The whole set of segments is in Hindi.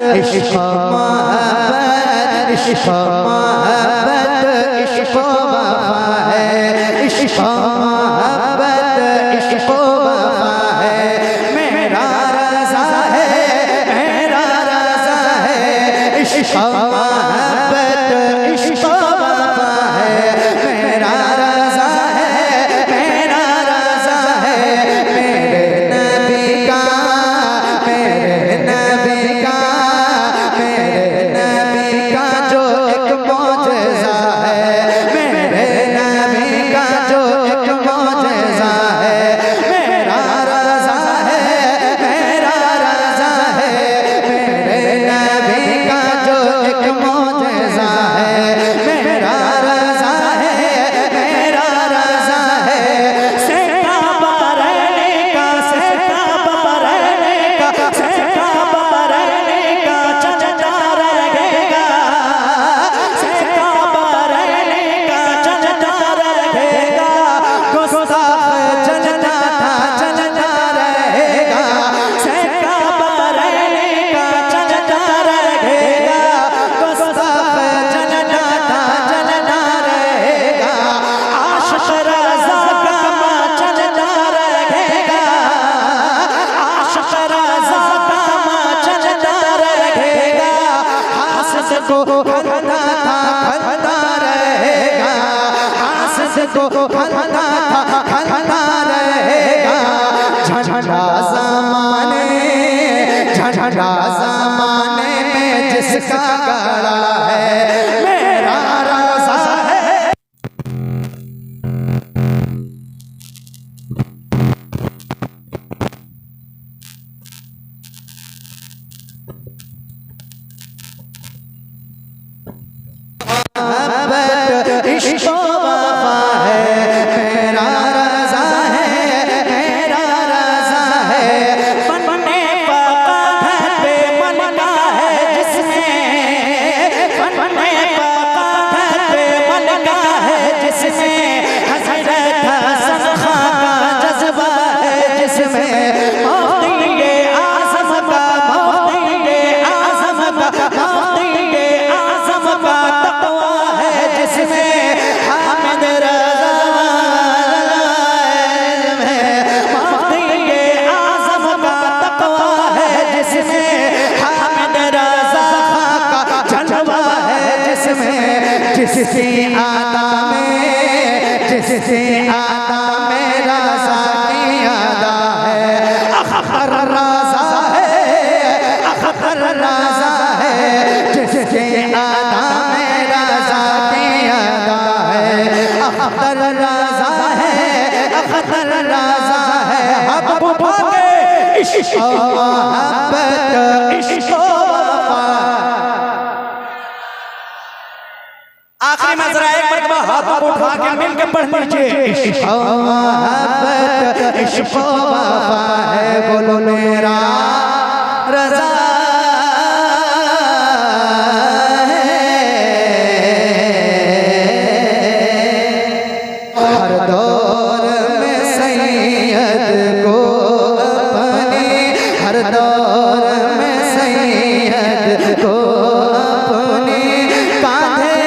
इश्क मोहब्बत इश्क मोहब्बत इश्क वफा है, इश्क मोहब्बत इश्क वफा है, मेरा रज़ा है मेरा रज़ा है, इश्क मोहब्बत इश्क वफा है, मेरा रज़ा है मेरा रज़ा है, मेरे नबी का मेरे नबी का मेरे नबी का जो एक मौजज़ा है, मेरे नबी का जो एक मौजज़ा है, मेरा रज़ा है मेरा रज़ा है, मेरे नबी का जो एक मौजज़ा है, मेरा रज़ा है मेरा रज़ा है, सेका बरने का सेका बरने का सेका बरने का चलता रहेगा, सेका बरने का चलता रहेगा, गुस्ताख चलता था चलता रहेगा, सेका बरने का चलता रहेगा, गुस्ताख चलता था चलता रहेगा, आशिक रज़ा का माँ चलता रहेगा, आशिक रज़ा का माँ चलता रहेगा, हासिद को खलता था खलता रहेगा, हासिद को खलता था खलता रहेगा, झंडा ज़माने में जिसका गड़ा है, मेरा रज़ा है। मोहब्बत इश्क वफा है, मेरा रज़ा है मेरा रज़ा है, फने पाका घर पे मन का है जिसमें, फने पाका घर पे मन का है जिसमें, हज़रत हसन खां का जज्बा है जिसमें, मोहब्बत-ए आज़म का मोहब्बत-ए आज़म का मोहब्बत-ए आज़म का तक़वा है जिसमें, हामिद रज़ा मोहब्बत-ए आज़म का तक़वा है जिसमें, हामिद रज़ा का जलवा है जिसमें, जिससे आता में रज़ा की अदा है, अख्तर रज़ा है अख्तर रज़ा है, जिससे आता में रज़ा की अदा है, अख्तर रज़ा है अख्तर रज़ा है, अब भागे इश्क मोहब्बत इश्क वफा। आखिरी में जरा एक मरतबा हाथों को उठा के मिल के पढ़ लीजिए, इश्क मोहब्बत इश्क वफा है, बोलो मेरा रज़ा है, हर दौर में सैयद को अपने, हर दौर में सैयद को अपने कांधे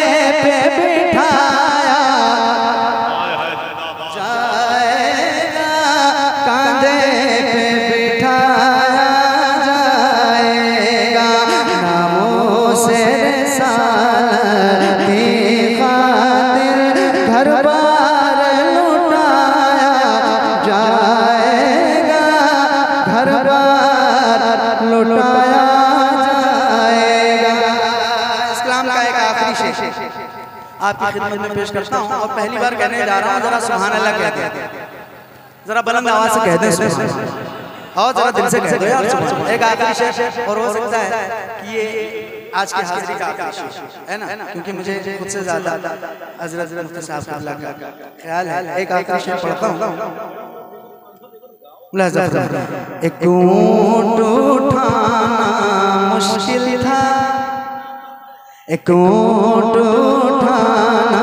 पे बिठाया जाएगा, कांधे पे बिठाया जाएगा, नामों से रिसालत की खातिर घर बार लुटाया जाएगा, घर बार लुटाया जाएगा। इस्लाम का एक आखिरी शेर आपकी खिदमत में पेश करता हूँ, और पहली बार कहने जा रहा हूँ, जरा सुभान अल्लाह कहते हैं, जरा बुलंद आवाज से कहते हैं सुभान, और जरा दिल से कहते हैं सुभान। एक आखिरी शेर, और हो सकता है कि ये आज की हाजिरी का आखिरी शेर है ना, क्योंकि मुझे खुद से ज्यादा हज़रत मुफ्ती साहब का ख्याल है। एक आखिरी शेर पढ़ता हूँ, एक ऊँट उठाना मुश्किल था, एक ऊँट उठाना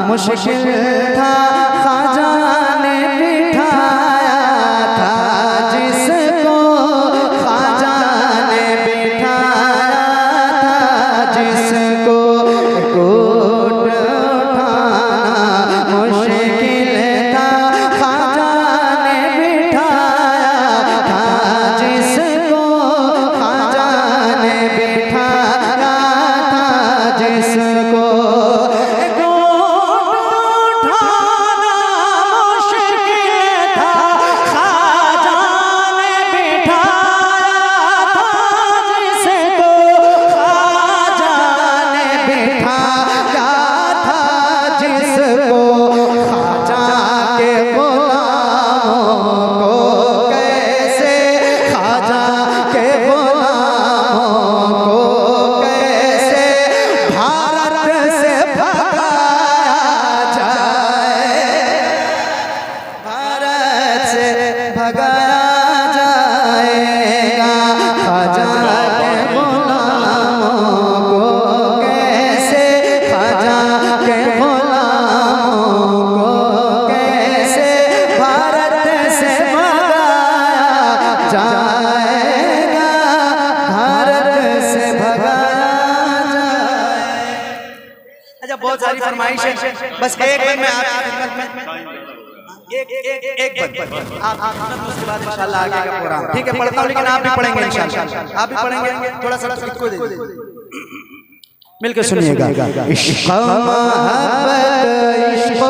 मुश्किल था, ख्वाजा ने बिठाया था जिसको, ख्वाजा ने बिठाया बहुत सारी फरमाइश है, बस एक बार मैं आपकी खिदमत में एक बार आप उसके बाद इंशाल्लाह आगे का प्रोग्राम ठीक है पढ़ता हूँ, लेकिन आप भी पढ़ेंगे इंशाल्लाह, आप भी पढ़ेंगे, थोड़ा सा इसको दे दीजिए मिलकर सुनिएगा। इश्क़ मोहब्बत इश्क़